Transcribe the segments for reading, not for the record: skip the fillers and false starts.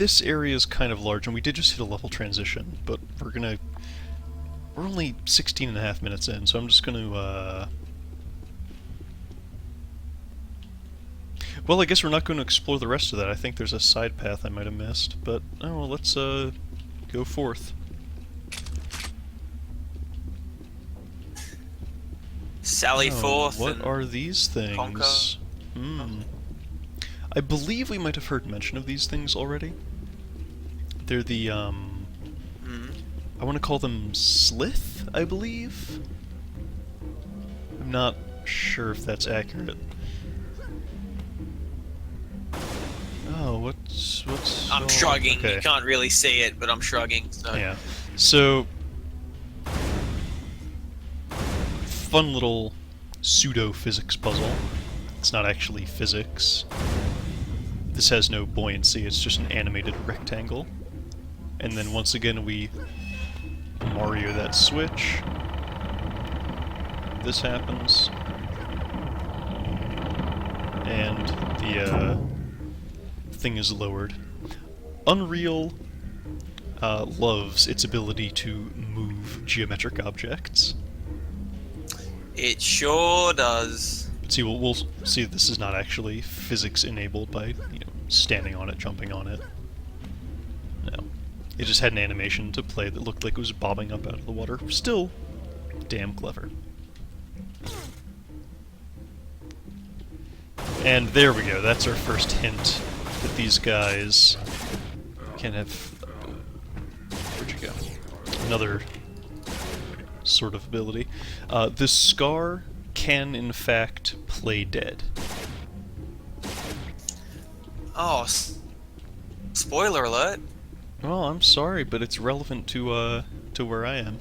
this area is kind of large, and we did just hit a level transition, but we're only 16 and a half minutes in, so I'm just gonna, well, I guess we're not going to explore the rest of that. I think there's a side path I might have missed, but, oh, well, let's, go forth. Sally forth. What are these things? Conquer. I believe we might have heard mention of these things already. They're the, I want to call them Slith, I believe? I'm not sure if that's accurate. Oh, what's... I'm shrugging. Okay. You can't really see it, but I'm shrugging, so... Yeah. So... fun little pseudo-physics puzzle. It's not actually physics. This has no buoyancy, it's just an animated rectangle. And then once again we Mario that switch. This happens. And the thing is lowered. Unreal loves its ability to move geometric objects. It sure does. But see, we'll see this is not actually physics enabled by, standing on it, jumping on it. No. It just had an animation to play that looked like it was bobbing up out of the water. Still, damn clever. And there we go, that's our first hint that these guys can have... where'd you go? Another sort of ability. The Skaarj can, in fact, play dead. Oh, spoiler alert. Well, I'm sorry, but it's relevant to where I am.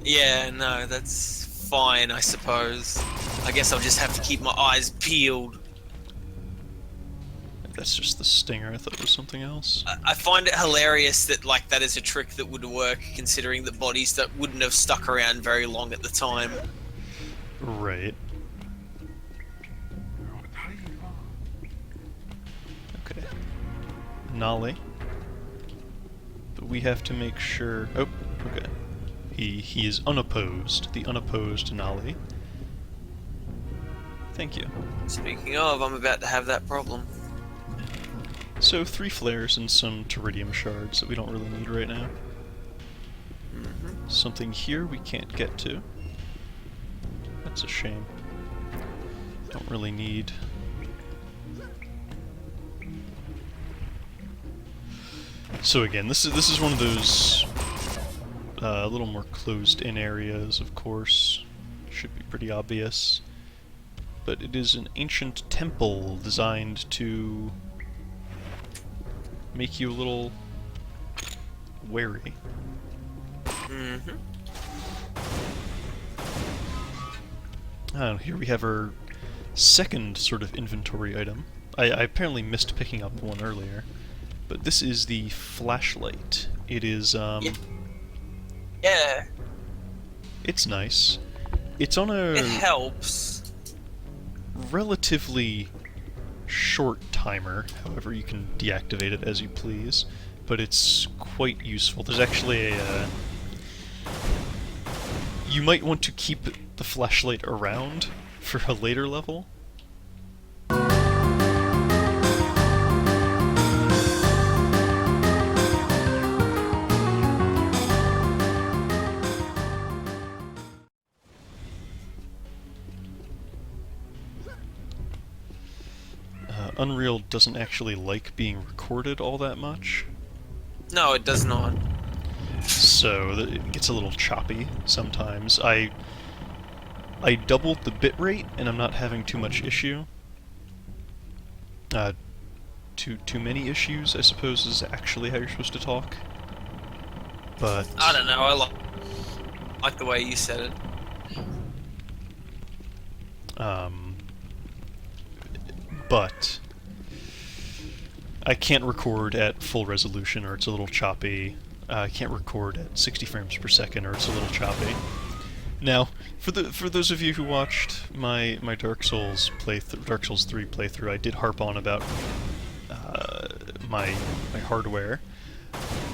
Yeah, no, that's fine, I suppose. I guess I'll just have to keep my eyes peeled. That's just the stinger, I thought it was something else. I find it hilarious that, that is a trick that would work, considering that bodies that wouldn't have stuck around very long at the time. Right. Okay. Nali. But we have to make sure... oh, okay. He is unopposed. The unopposed Nali. Thank you. Speaking of, I'm about to have that problem. So, 3 flares and some Teridium shards that we don't really need right now. Something here we can't get to. That's a shame. Don't really need... So again, this is one of those a little more closed-in areas, of course. Should be pretty obvious. But it is an ancient temple designed to make you a little wary. Here we have our second sort of inventory item. I apparently missed picking up one earlier. But this is the flashlight. It is, Yeah. It's nice. It's on a... it helps. Relatively short timer, however you can deactivate it as you please, but it's quite useful. There's actually a... you might want to keep the flashlight around for a later level. Unreal doesn't actually like being recorded all that much. No, it does not. So it gets a little choppy sometimes. I doubled the bitrate and I'm not having too much issue. Too many issues, I suppose, is actually how you're supposed to talk. But I don't know, I like the way you said it. But I can't record at full resolution or it's a little choppy. I can't record at 60 frames per second or it's a little choppy. Now, for those of you who watched my Dark Souls 3 playthrough, I did harp on about my hardware.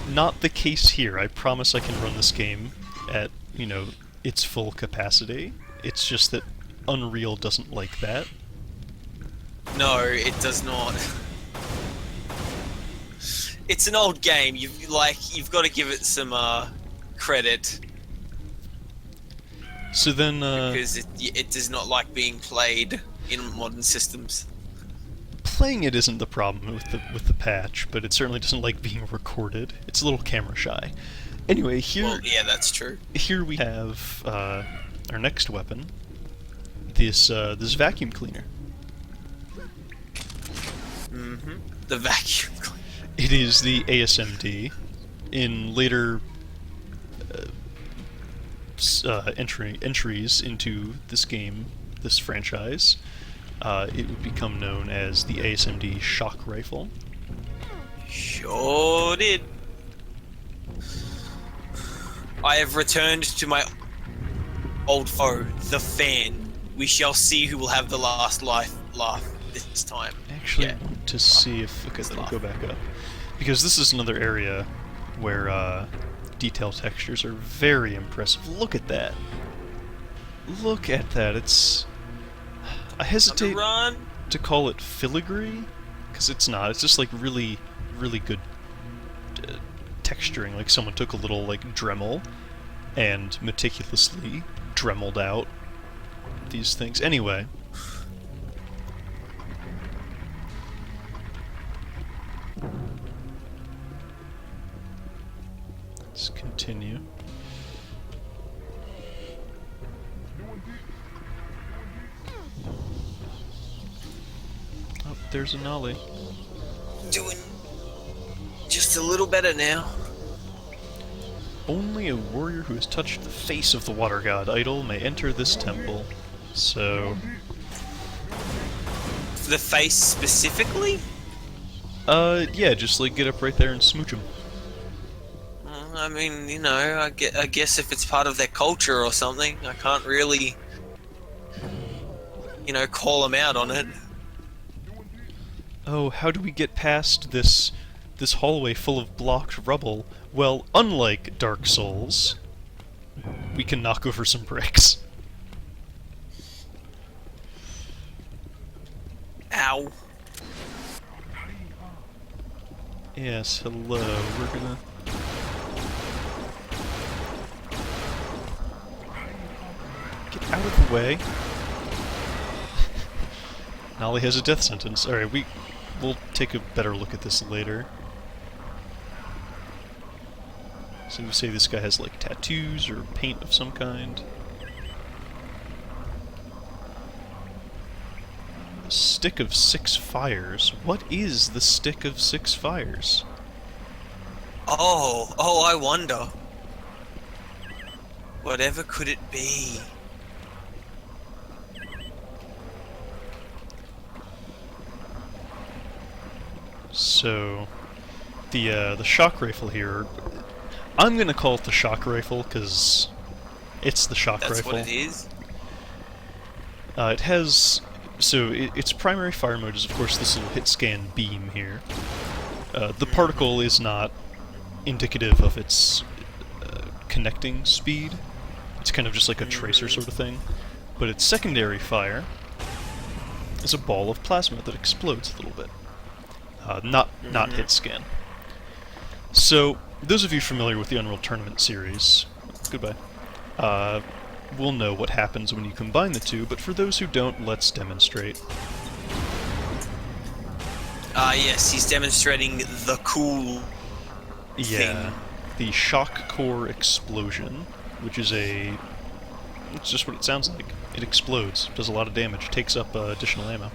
Not the case here. I promise I can run this game at, you know, its full capacity. It's just that Unreal doesn't like that. No, it does not. It's an old game. You've got to give it some credit. So then, because it does not like being played in modern systems. playing it isn't the problem with the patch, but it certainly doesn't like being recorded. It's a little camera shy. Anyway, here. Well, yeah, that's true. Here we have our next weapon. This vacuum cleaner. Mm-hmm. The vacuum cleaner. It is the ASMD. In later entries into this game, this franchise, it would become known as the ASMD shock rifle. Sure did. I have returned to my old foe, the fan. We shall see who will have the last laugh this time. Actually, Yeah. I want to see if... Okay, then I'll go back up. Because this is another area where detail textures are very impressive. Look at that. Look at that. It's... I hesitate to call it filigree, because it's not. It's just like really, really good texturing. Like someone took a little like Dremel and meticulously dremeled out these things. Anyway. Let's continue. Oh, there's a Nali. Doing just a little better now. Only a warrior who has touched the face of the water god idol may enter this temple. So... The face specifically? Yeah, just like get up right there and smooch him. I mean, you know, I guess if it's part of their culture or something, I can't really, you know, call them out on it. Oh, how do we get past this hallway full of blocked rubble? Well, unlike Dark Souls, we can knock over some bricks. Ow. Yes, hello. We're gonna... Get out of the way. Nali has a death sentence. Alright, we'll take a better look at this later. So we say this guy has like tattoos or paint of some kind. The Stick of Six Fires. What is the Stick of Six Fires? Oh, I wonder. Whatever could it be? So, the shock rifle here, I'm gonna call it the shock rifle because it's the shock That's rifle. what it is? It has, so its primary fire mode is of course this little hit scan beam here. The particle is not indicative of its connecting speed. It's kind of just like a tracer sort of thing. But its secondary fire is a ball of plasma that explodes a little bit. Not hit scan. So, those of you familiar with the Unreal Tournament series, goodbye, will know what happens when you combine the two, but for those who don't, let's demonstrate. Yes, he's demonstrating the cool Yeah, thing. the shock core explosion, which is it's just what it sounds like. It explodes, does a lot of damage, takes up additional ammo.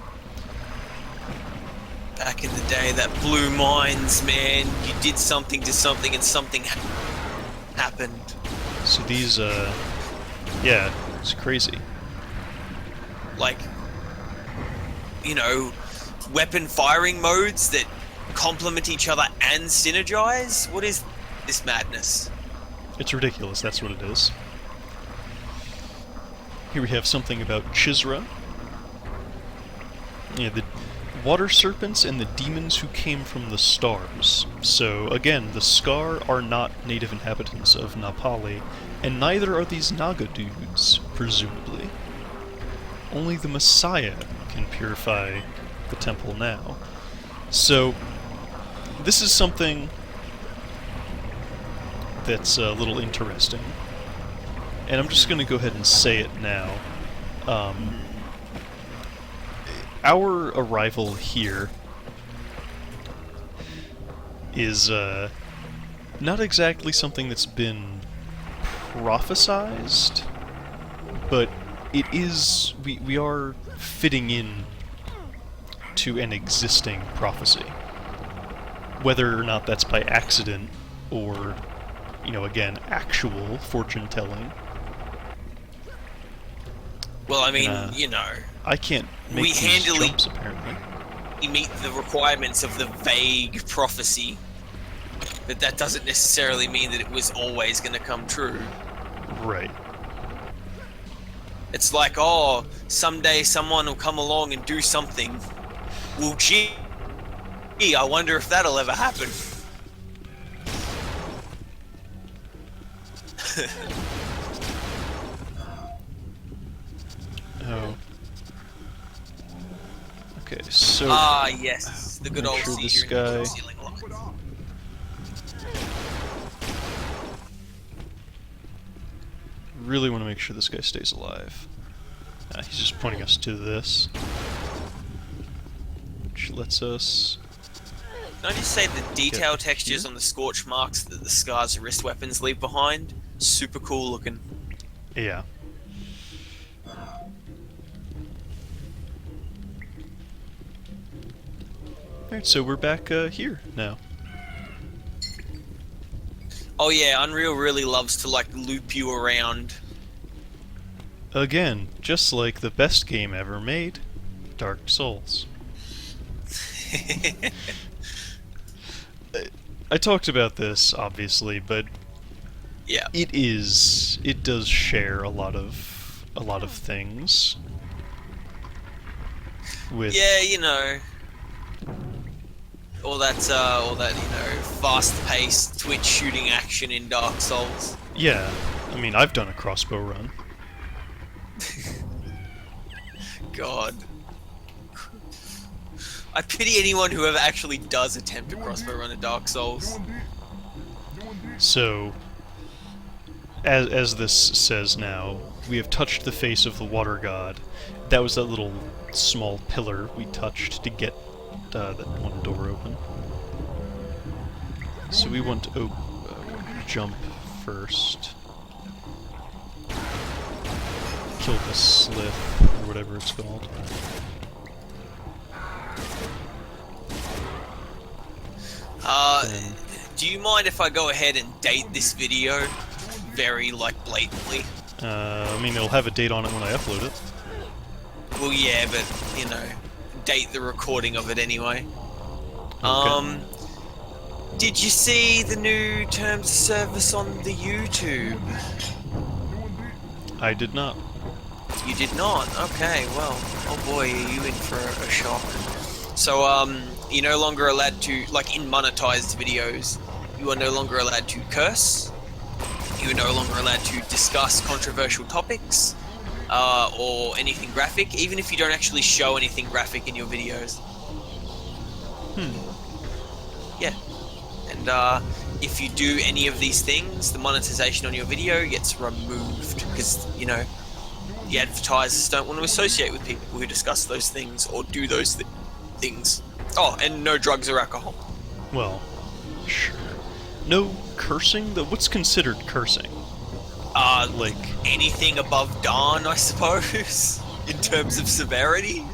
Back in the day, that blew minds, man. You did something to something and something happened. So these, yeah, it's crazy. Like, you know, weapon firing modes that complement each other and synergize? What is this madness? It's ridiculous, that's what it is. Here we have something about Chizra. Yeah, water serpents and the demons who came from the stars. So, again, the Skaar are not native inhabitants of Napali, and neither are these Naga dudes, presumably. Only the Messiah can purify the temple now. So, this is something that's a little interesting. And I'm just going to go ahead and say it now. Our arrival here is not exactly something that's been prophesized, but it is, we are fitting in to an existing prophecy. Whether or not that's by accident or, you know, again, actual fortune-telling. Well, I mean, you know, I can't make we these handily jumps, apparently. meet the requirements of the vague prophecy, but that doesn't necessarily mean that it was always going to come true. Right. It's like, oh, someday someone will come along and do something. Well, gee, I wonder if that'll ever happen. Oh. Okay, so... Ah, yes, the good make old sure this ceiling guy- ceiling lights. really want to make sure this guy stays alive. He's just pointing us to this. Which lets us... Can I just say the detail Okay. textures on the scorch marks that the Skaarj's wrist weapons leave behind? Super cool looking. Yeah. Alright, so we're back here now. Oh yeah, Unreal really loves to like loop you around. Again, just like the best game ever made, Dark Souls. I talked about this, obviously, but Yeah. it does share a lot of things with... Yeah, you know. All that, you know, fast-paced twitch shooting action in Dark Souls. Yeah, I mean, I've done a crossbow run. God. I pity anyone who ever actually does attempt a crossbow run in Dark Souls. So, as this says now, we have touched the face of the water god. That was that little small pillar we touched to get that one door open. So we want to jump first. Kill the slith, or whatever it's called. Do you mind if I go ahead and date this video very, like, blatantly? I mean, it'll have a date on it when I upload it. Well, yeah, but, you know, date the recording of it anyway. Okay. Did you see the new terms of service on the YouTube? I did not. You did not? Okay, well, oh boy, are you in for a shock. So, you're no longer allowed to, like, in monetized videos, you are no longer allowed to curse, you are no longer allowed to discuss controversial topics, or anything graphic, even if you don't actually show anything graphic in your videos. Yeah. And, if you do any of these things, the monetization on your video gets removed, because, you know, the advertisers don't want to associate with people who discuss those things or do those things. Oh, and no drugs or alcohol. Well, sure. No cursing? What's considered cursing? Like... anything above dawn, I suppose, in terms of severity.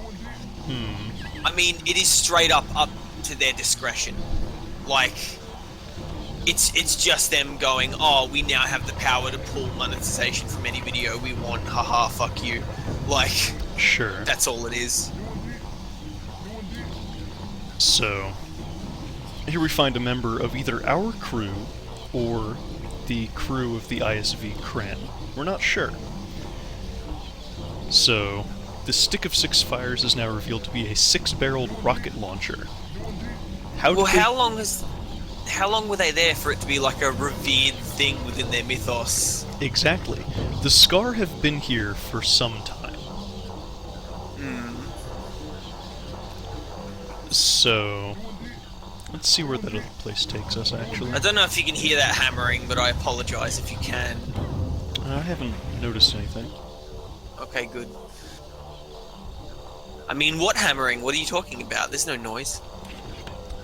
I mean, it is straight up to their discretion. Like, it's just them going, oh, we now have the power to pull monetization from any video we want, haha, fuck you. Like, Sure. that's all it is. So, here we find a member of either our crew or the crew of the ISV Kren. We're not sure. So, The Stick of Six Fires is now revealed to be a 6-barreled rocket launcher. Well, how long were they there for it to be like a revered thing within their mythos? Exactly. The Skaarj have been here for some time. So, let's see where that other place takes us, actually. I don't know if you can hear that hammering, but I apologize if you can. I haven't noticed anything. Okay, good. I mean, what hammering? What are you talking about? There's no noise.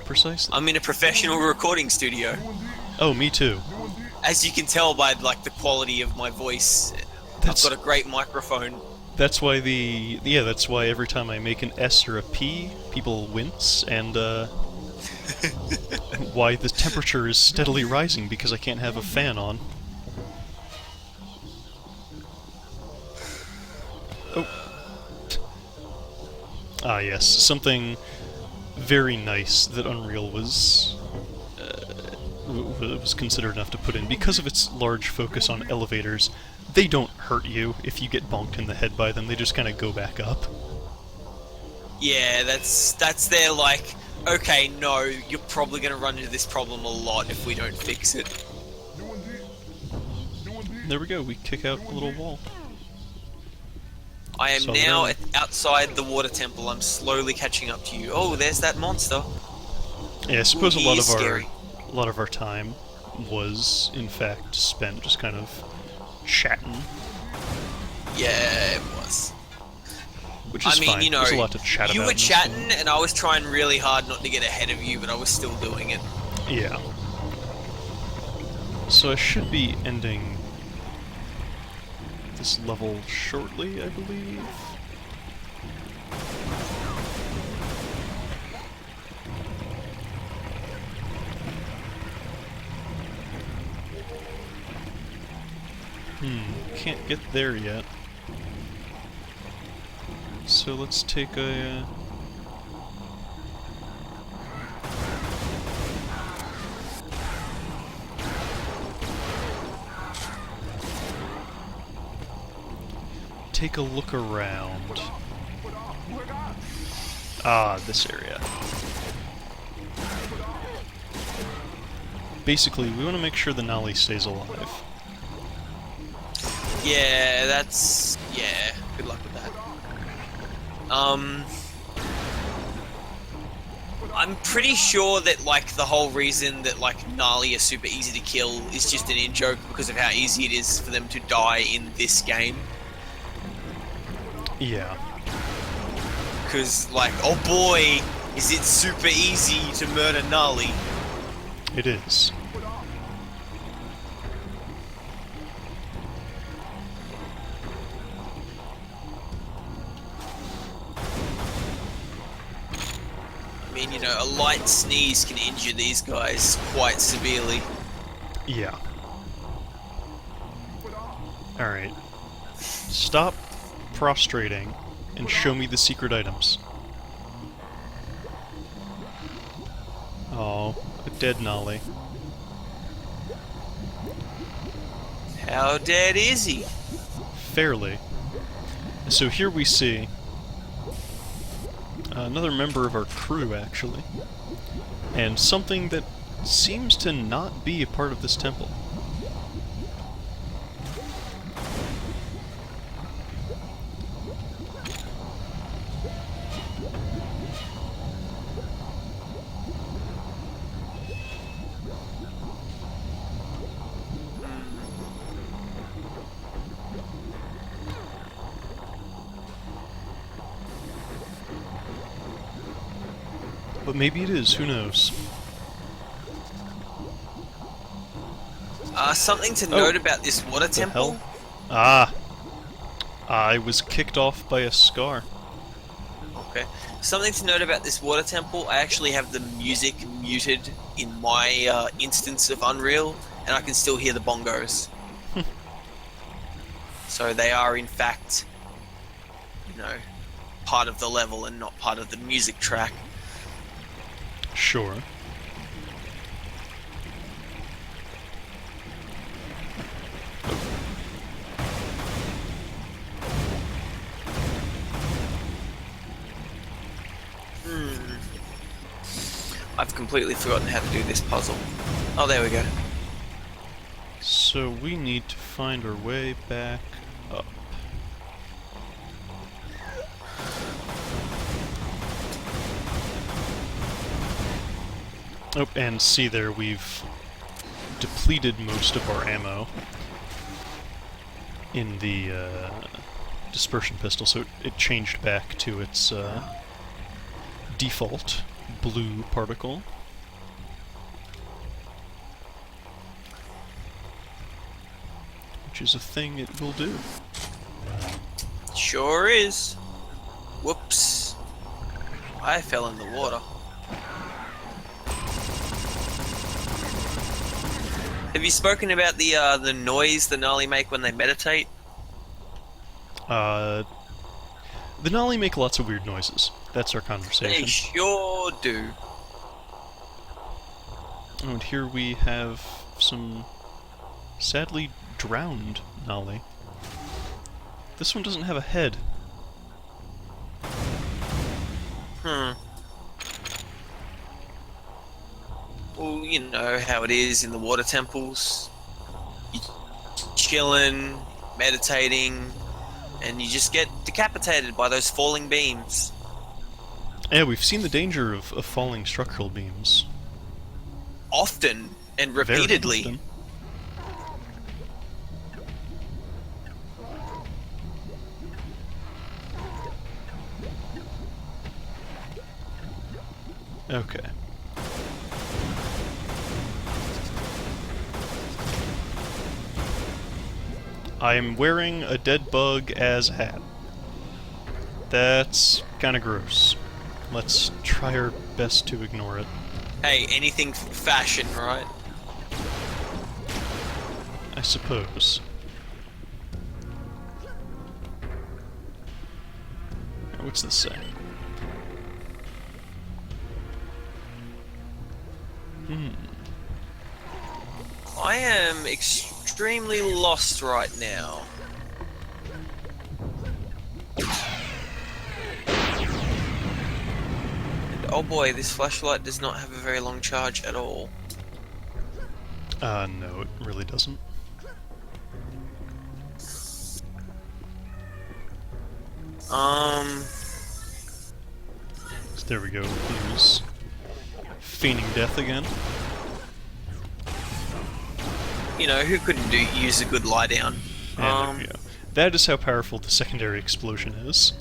Precisely. I'm in a professional recording studio. Oh, me too. As you can tell by like the quality of my voice, I've got a great microphone. That's why that's why every time I make an S or a P, people wince, and why the temperature is steadily rising because I can't have a fan on. Oh. Ah, yes, something very nice that Unreal was considered enough to put in. Because of its large focus on elevators, they don't hurt you if you get bonked in the head by them, they just kind of go back up. Yeah, that's their like, okay, no, you're probably going to run into this problem a lot if we don't fix it. There we go, we kick out a little wall. I am now outside the water temple. I'm slowly catching up to you. Oh, there's that monster. Yeah, I suppose Ooh, a lot of our time was, in fact, spent just kind of chatting. Yeah, it was. Which is fine. You know, there's a lot to chat about. You were chatting, and I was trying really hard not to get ahead of you, but I was still doing it. Yeah. So I should be ending this level shortly, I believe. Can't get there yet. So let's take a... take a look around. Ah, this area. Basically, we want to make sure the Nali stays alive. Yeah, yeah, good luck with that. I'm pretty sure that, like, the whole reason that, like, Nali are super easy to kill is just an in-joke because of how easy it is for them to die in this game. Yeah. Because, like, oh boy, is it super easy to murder Nali. It is. I mean, you know, a light sneeze can injure these guys quite severely. Yeah. Alright. Stop prostrating and show me the secret items. Oh, a dead Nali. How dead is he? Fairly. So here we see another member of our crew, actually, and something that seems to not be a part of this temple. But maybe it is, who knows? Something to note about this water temple. Hell? Ah! I was kicked off by a Skaarj. Okay. Something to note about this water temple, I actually have the music muted in my instance of Unreal, and I can still hear the bongos. So they are, in fact, you know, part of the level and not part of the music track. Sure. I've completely forgotten how to do this puzzle. Oh, there we go. So we need to find our way back up. Oh, and see there, we've depleted most of our ammo in the dispersion pistol, so it changed back to its default blue particle. Which is a thing it will do. Sure is. Whoops. I fell in the water. Have you spoken about the noise the Nali make when they meditate? The Nali make lots of weird noises. That's our They conversation. sure do. Oh, and here we have some sadly drowned Nali. This one doesn't have a head. Hmm. Well, you know how it is in the water temples. You chilling, meditating, and you just get decapitated by those falling beams. Yeah, we've seen the danger of falling structural beams. Often and Very repeatedly. often. Okay. I'm wearing a dead bug as a hat. That's kinda gross. Let's try our best to ignore it. Hey, anything for fashion, right? I suppose. What's this say? I am extremely lost right now. And oh boy, this flashlight does not have a very long charge at all. No, it really doesn't. There we go. Use feigning death again. You know, who couldn't use a good lie down? And there we go. That is how powerful the secondary explosion is.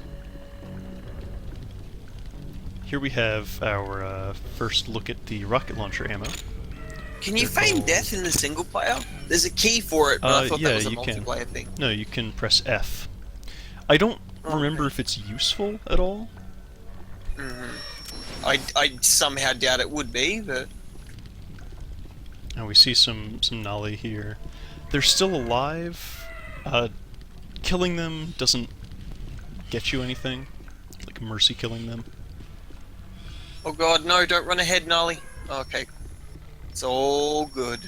Here we have our first look at the rocket launcher ammo. Can you They're feign called- death in the single player? There's a key for it, but I thought yeah, that was a you can. multiplayer thing. No, you can press F. I don't remember Okay. if it's useful at all. I somehow doubt it would be, but And we see some Nali here. They're still alive. Killing them doesn't get you anything. Like mercy killing them. oh god, no! Don't run ahead, Nali. Okay, it's all good.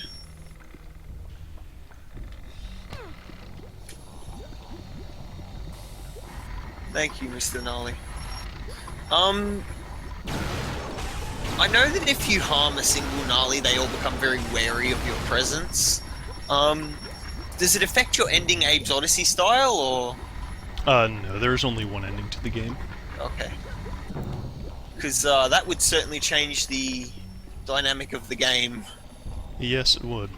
Thank you, Mr. Nali. I know that if you harm a single Nali, they all become very wary of your presence. Does it affect your ending Abe's Odyssey style, or...? No, there's only one ending to the game. Okay. Because that would certainly change the dynamic of the game. Yes, it would.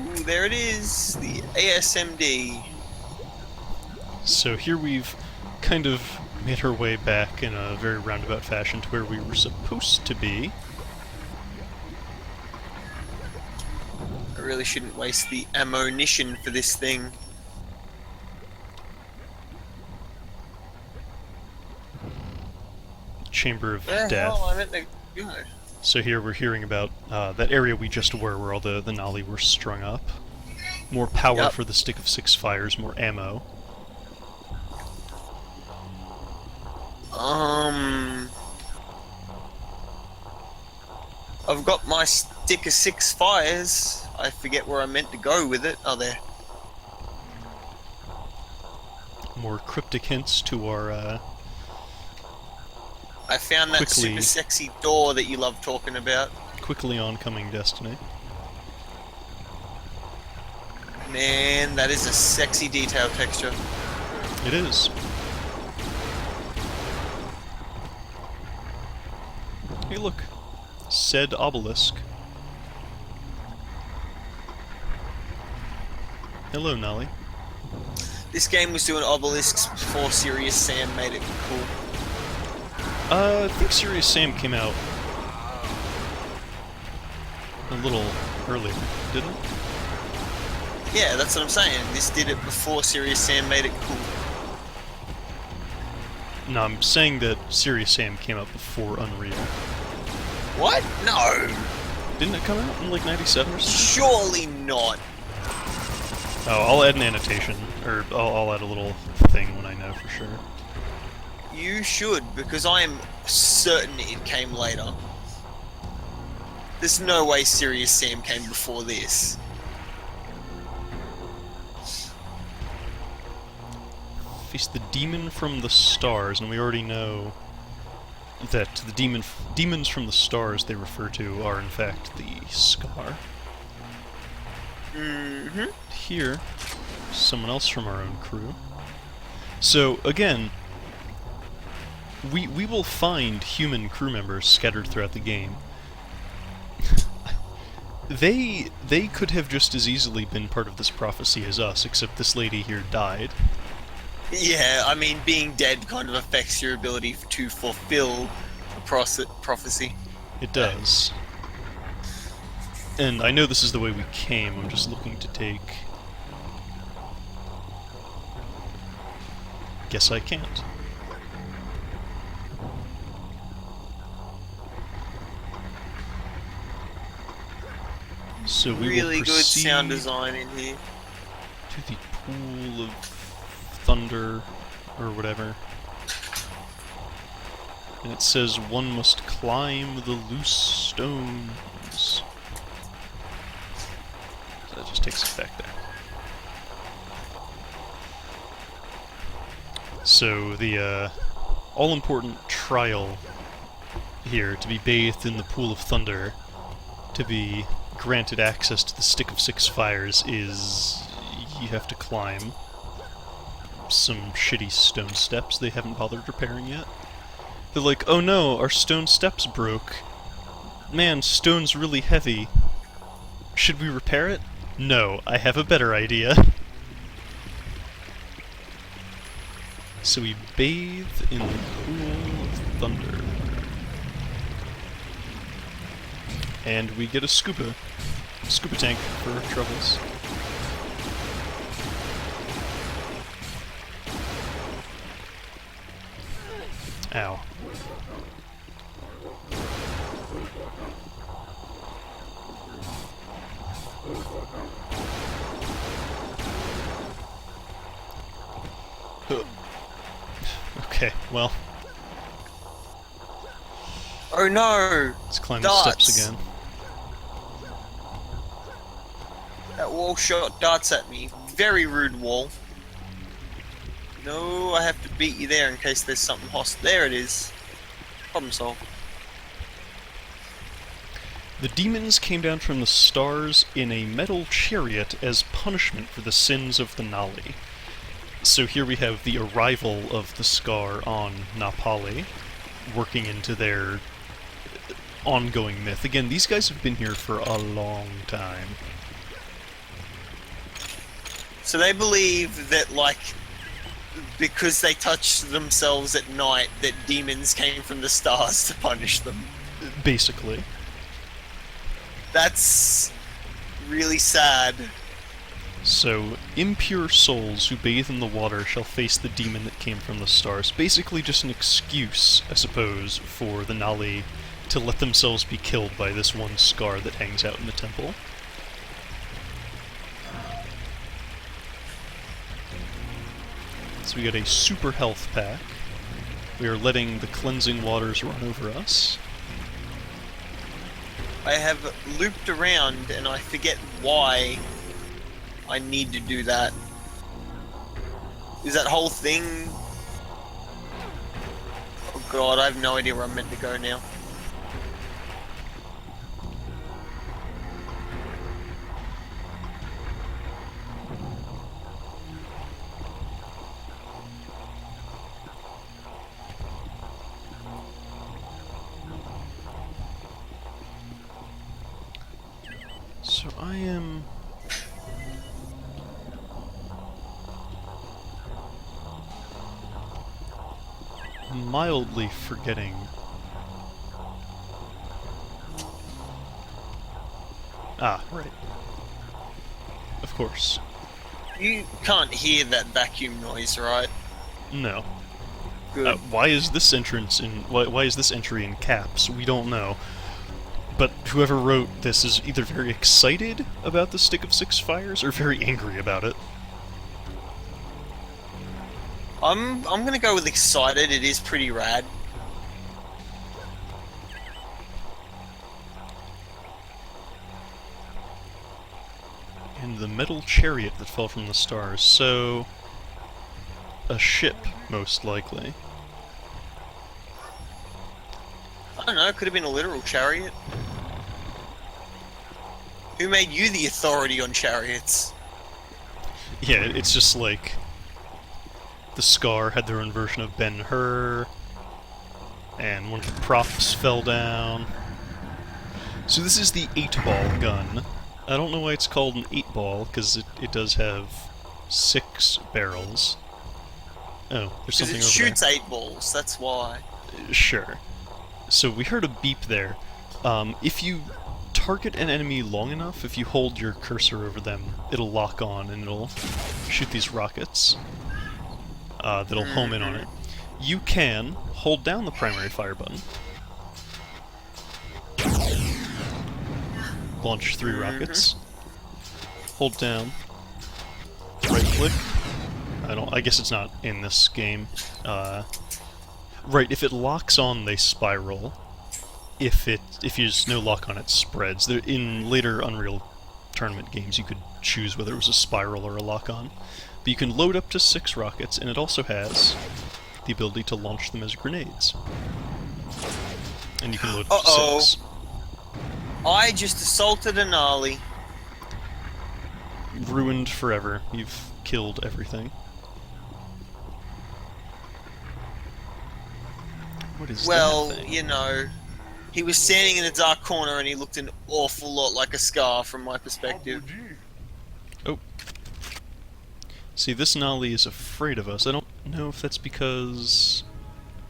Ooh, there it is, the ASMD. So here we've kind of made our way back in a very roundabout fashion to where we were supposed to be. I really shouldn't waste the ammunition for this thing. Chamber of Where the Death. hell I meant to go? So here we're hearing about that area we just were, where all the Nali were strung up. More power Yep. for the Stick of Six Fires, more ammo. I've got my stick of 6 fires. I forget where I meant to go with it. Oh, there. More cryptic hints to our I found that Quickly- super sexy door that you love talking about. quickly oncoming destiny. Man, that is a sexy detail texture. It is. Hey, look. Said obelisk. Hello, Nali. This game was doing obelisks before Serious Sam made it cool. I think Serious Sam came out a little earlier, didn't it? Yeah, that's what I'm saying. This did it before Serious Sam made it cool. No, I'm saying that Serious Sam came out before Unreal. What? No! Didn't it come out in like 97 or something? Surely not. Oh, I'll add an annotation, or I'll add a little thing when I know for sure. You should, because I am certain it came later. There's no way Serious Sam came before this. Face the demon from the stars, and we already know that the demons from the stars they refer to are in fact the Skaarj. Mm-hmm. Here, someone else from our own crew. So again, we will find human crew members scattered throughout the game. They could have just as easily been part of this prophecy as us, except this lady here died. Yeah, I mean, being dead kind of affects your ability to fulfill a prophecy. It does. And I know this is the way we came, I'm just looking to take... Guess I can't. So we Really will good proceed sound design in here. to the pool of thunder, or whatever. And it says one must climb the loose stones. So that just takes us back there. So the all-important trial here, to be bathed in the pool of thunder, to be granted access to the Stick of Six Fires, is you have to climb some shitty stone steps they haven't bothered repairing yet. They're like, oh no, our stone steps broke. Man, stone's really heavy. Should we repair it? No, I have a better idea. So we bathe in the pool of thunder. And we get a scuba tank for our troubles. Ow. Huh. Okay, well, Oh no! let's climb Darts. the steps again. That wall shot darts at me. Very rude wall. No, I have to beat you there in case there's something hostile. There it is. Problem solved. The demons came down from the stars in a metal chariot as punishment for the sins of the Nali. So here we have the arrival of the Skaarj on Napali, working into their ongoing myth. Again, these guys have been here for a long time. So they believe that, like, because they touched themselves at night, that demons came from the stars to punish them. Basically. That's really sad. So, impure souls who bathe in the water shall face the demon that came from the stars. Basically just an excuse, I suppose, for the Nali to let themselves be killed by this one Skaarj that hangs out in the temple. So we got a super health pack. We are letting the cleansing waters run over us. I have looped around and I forget why I need to do that. Is that whole thing God, I have no idea where I'm meant to go now. So I am... mildly forgetting... Ah, right. Of course. You can't hear that vacuum noise, right? No. Good. Why is this entrance in... Why is this entry in caps? We don't know. But whoever wrote this is either very excited about the Stick of Six Fires or very angry about it. I'm gonna go with excited. It is pretty rad. And the metal chariot that fell from the stars, so... a ship, most likely. I don't know. It could have been a literal chariot. Who made you the authority on chariots? Yeah, it's just like... the Skaarj had their own version of Ben-Hur, and one of the props fell down. So this is the 8-ball gun. I don't know why it's called an 8-ball, because it does have 6 barrels. Oh, there's something over Because it shoots 8 balls, that's why. there. Sure. So we heard a beep there. If you target an enemy long enough, if you hold your cursor over them, it'll lock on and it'll shoot these rockets that'll home in on it. You can hold down the primary fire button, launch 3 rockets, hold down, right click. I guess it's not in this game. Right, if it locks on, they spiral. If you just no lock on, it spreads. In later Unreal Tournament games, you could choose whether it was a spiral or a lock on. But you can load up to 6 rockets, and it also has the ability to launch them as grenades. And you can load up to 6. I just assaulted a Nali. Ruined forever. You've killed everything. What is Well, that thing? you know, he was standing in a dark corner and he looked an awful lot like a Skaarj from my perspective. Oh. See, this Nali is afraid of us. I don't know if that's because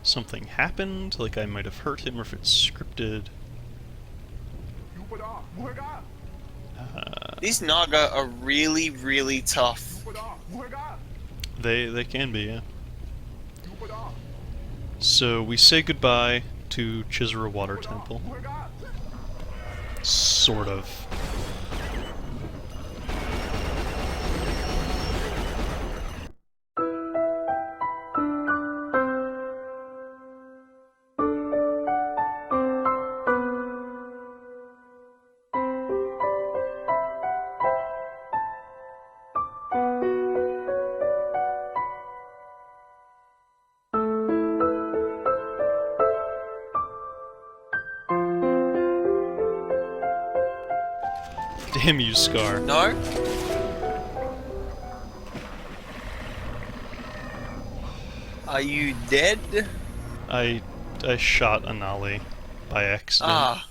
something happened, like I might have hurt him, or if it's scripted. These Naga are really, really tough. They can be, yeah. So we say goodbye to Chizra Water Temple. Sort of. Damn you, Skaarj. No? Are you dead? I shot a Nali by accident. Ah.